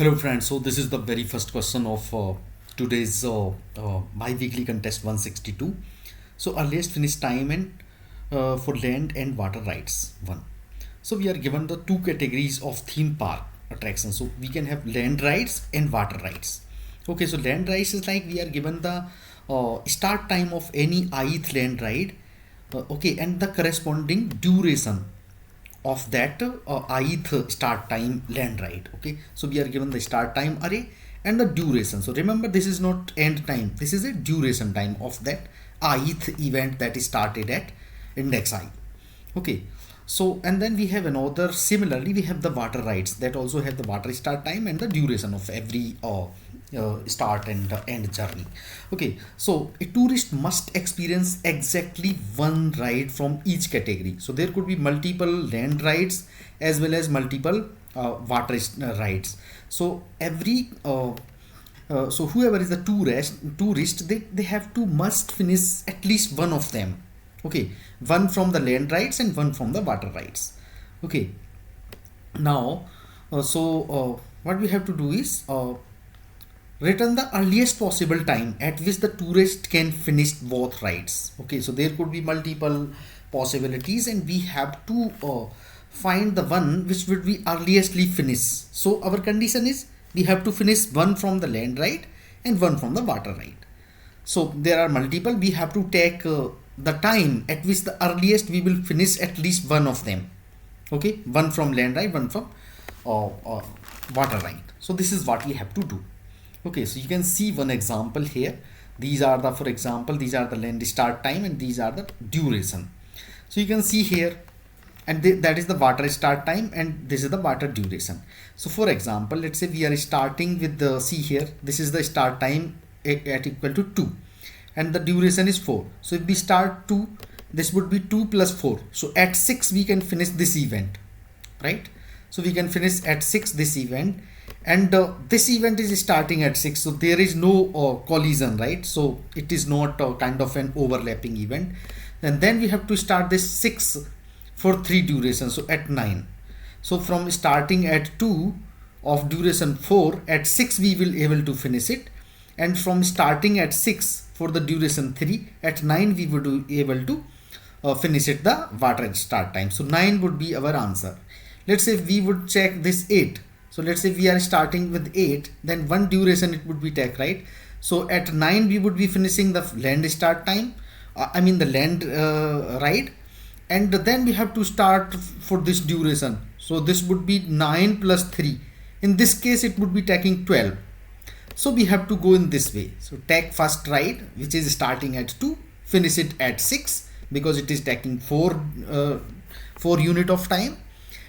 Hello friends, so this is the very first question of today's Biweekly Contest 162. So earliest finish time and for land and water rights 1. So we are given the two categories of theme park attractions. So we can have land rights and water rights. Okay, so land rights is like we are given the start time of any ith land ride, okay, and the corresponding duration of that ith start time land ride. Okay, so we are given the start time array and the duration. So remember, this is not end time, this is a duration time of that ith event that is started at index I. Okay, so and then we have another, similarly we have the water rights that also have the water start time and the duration of every start and end journey. Okay, so a tourist must experience exactly one ride from each category. So there could be multiple land rides as well as multiple water rides. So every so whoever is the tourist, they have to must finish at least one of them. Okay, one from the land rights and one from the water rights. Okay, now what we have to do is return the earliest possible time at which the tourist can finish both rides. Okay, so there could be multiple possibilities and we have to find the one which would be earliestly finished. So our condition is we have to finish one from the land ride and one from the water ride. So there are multiple, we have to take the time at which the earliest we will finish at least one of them. Okay, one from land ride, one from water ride. So this is what we have to do. Okay, so you can see one example here. These are the, for example, these are the land start time and these are the duration. So you can see here, and that is the water start time and this is the water duration. So for example, let's say we are starting with the, see here, this is the start time at equal to 2 and the duration is 4. So if we start 2, this would be 2 plus 4. So at 6 we can finish this event, right? So we can finish at 6 this event, and this event is starting at 6, so there is no collision, right? So it is not kind of an overlapping event. And then we have to start this 6 for 3 duration, so at 9. So from starting at 2 of duration 4, at 6 we will able to finish it, and from starting at 6 for the duration 3, at 9 we would be able to finish it the water start time. So 9 would be our answer. Let's say we would check this 8. So let's say we are starting with 8, then one duration it would be take, right? So at 9 we would be finishing the land start time, the land ride, and then we have to start for this duration. So this would be 9 plus 3. In this case it would be taking 12. So we have to go in this way. So take first ride which is starting at 2, finish it at 6 because it is taking 4 unit of time,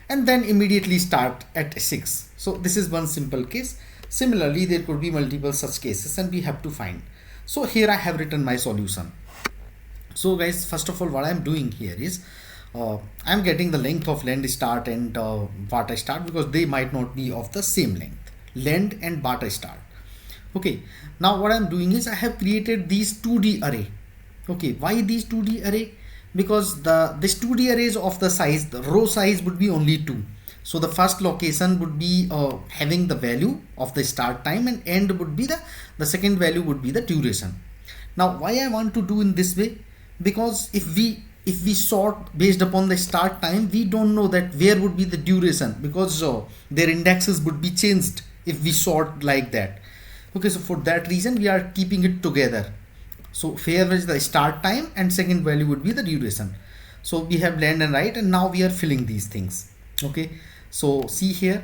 and then immediately start at 6. So this is one simple case. Similarly, there could be multiple such cases and we have to find. So here I have written my solution. So guys, first of all, what I'm doing here is I'm getting the length of land start and water start because they might not be of the same length, land and water start. Okay, now what I'm doing is I have created these 2D array. Okay, why these 2D array? Because this 2D arrays of the size, the row size would be only 2. So the first location would be having the value of the start time, and end would be the second value would be the duration. Now why I want to do in this way? Because if we sort based upon the start time, we don't know that where would be the duration, because their indexes would be changed if we sort like that. Okay, so for that reason we are keeping it together. So here is the start time and second value would be the duration. So we have land and right, and now we are filling these things. Okay, so see here,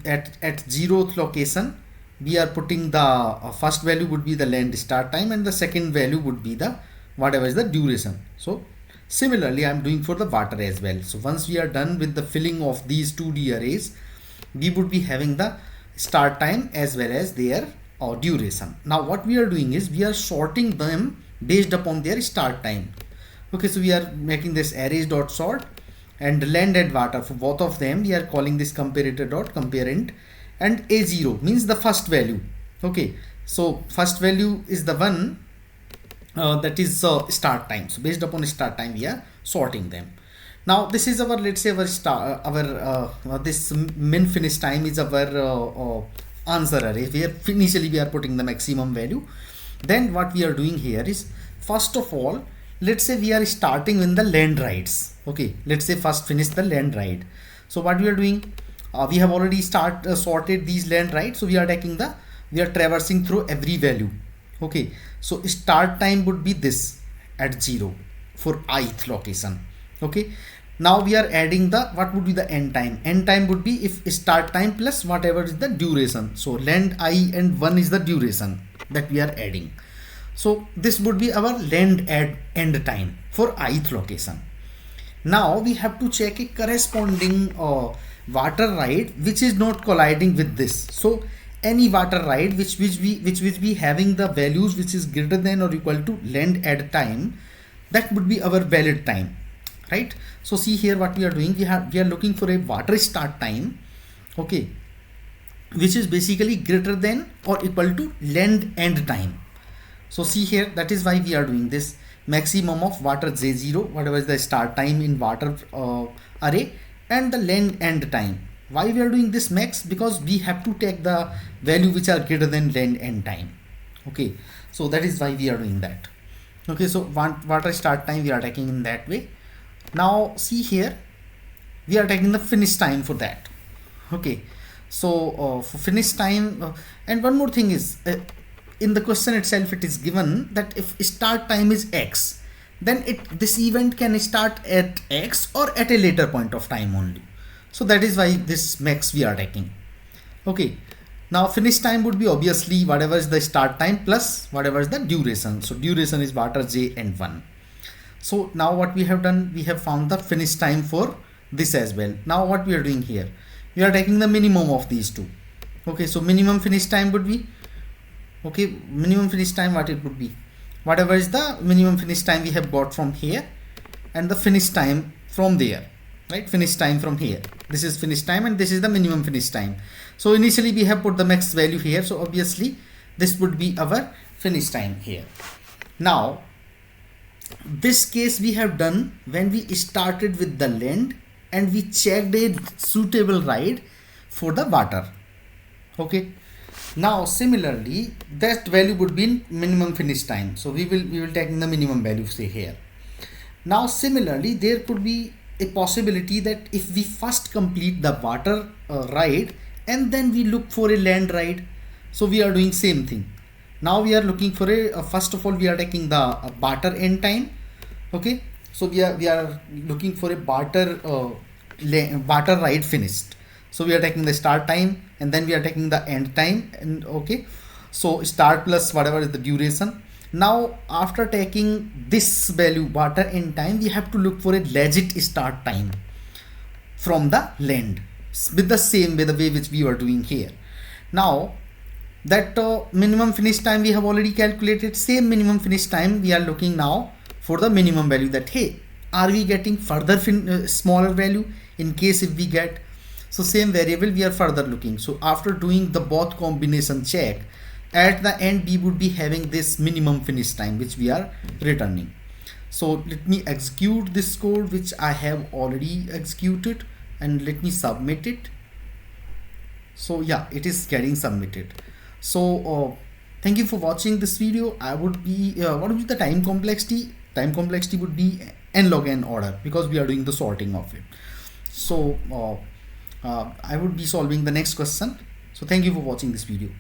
at 0th location we are putting the first value would be the land start time and the second value would be the whatever is the duration. So similarly I'm doing for the water as well. So once we are done with the filling of these 2D arrays, we would be having the start time as well as their or duration. Now what we are doing is we are sorting them based upon their start time. Okay, so we are making this arrays dot sort, and land and water, for both of them we are calling this comparator dot comparand, and A0 means the first value. Okay, so first value is the one that is start time. So based upon start time we are sorting them. Now this is our, let's say our this min finish time is our answer array where initially we are putting the maximum value. Then what we are doing here is, first of all, let's say we are starting with the land rights. Okay, let's say first finish the land right. So what we are doing, we have already sorted these land rights. So we are traversing through every value. Okay, so start time would be this at 0 for ith location. Okay, now we are adding what would be the end time. End time would be if start time plus whatever is the duration. So length I and 1 is the duration that we are adding. So this would be our length at end time for ith location. Now we have to check a corresponding water right which is not colliding with this. So any water right which we having the values which is greater than or equal to length at time, that would be our valid time, right? So see here what we are doing, we are looking for a water start time, okay, which is basically greater than or equal to length end time. So see here, that is why we are doing this maximum of water J0, whatever is the start time in water array, and the length end time. Why we are doing this max? Because we have to take the value which are greater than length end time. Okay, so that is why we are doing that. Okay, so water start time we are taking in that way. Now see here, we are taking the finish time for that. Okay, so for finish time, and one more thing is, in the question itself it is given that if start time is x, then this event can start at x or at a later point of time only. So that is why this max we are taking. Okay, now finish time would be obviously whatever is the start time plus whatever is the duration. So duration is water j and 1. So now what we have done, we have found the finish time for this as well. Now what we are doing here, we are taking the minimum of these two. Okay, so minimum finish time would be, okay, minimum finish time, what it would be, whatever is the minimum finish time we have got from here, and the finish time from there, right? Finish time from here, this is finish time and this is the minimum finish time. So initially we have put the max value here, so obviously this would be our finish time here. Now this case we have done when we started with the length and we checked a suitable ride for the water. Okay, now similarly that value would be in minimum finish time, so we will take in the minimum value, say here. Now similarly there could be a possibility that if we first complete the water ride and then we look for a land ride, so we are doing same thing. Now we are looking for a first of all we are taking the water end time. Okay, so we are looking for a water ride finished. So we are taking the start time and then we are taking the end time, and okay, so start plus whatever is the duration. Now after taking this value water end time, we have to look for a legit start time from the length with the same way, the way which we were doing here. Now that minimum finish time we have already calculated, same minimum finish time we are looking now for the minimum value, that hey, are we getting further smaller value in case if we get. So same variable we are further looking. So after doing the both combination check, at the end we would be having this minimum finish time which we are returning. So let me execute this code which I have already executed and let me submit it. So yeah, it is getting submitted. So thank you for watching this video. I would be what would be the time complexity? Time complexity would be n log n order because we are doing the sorting of it. So I would be solving the next question. So thank you for watching this video.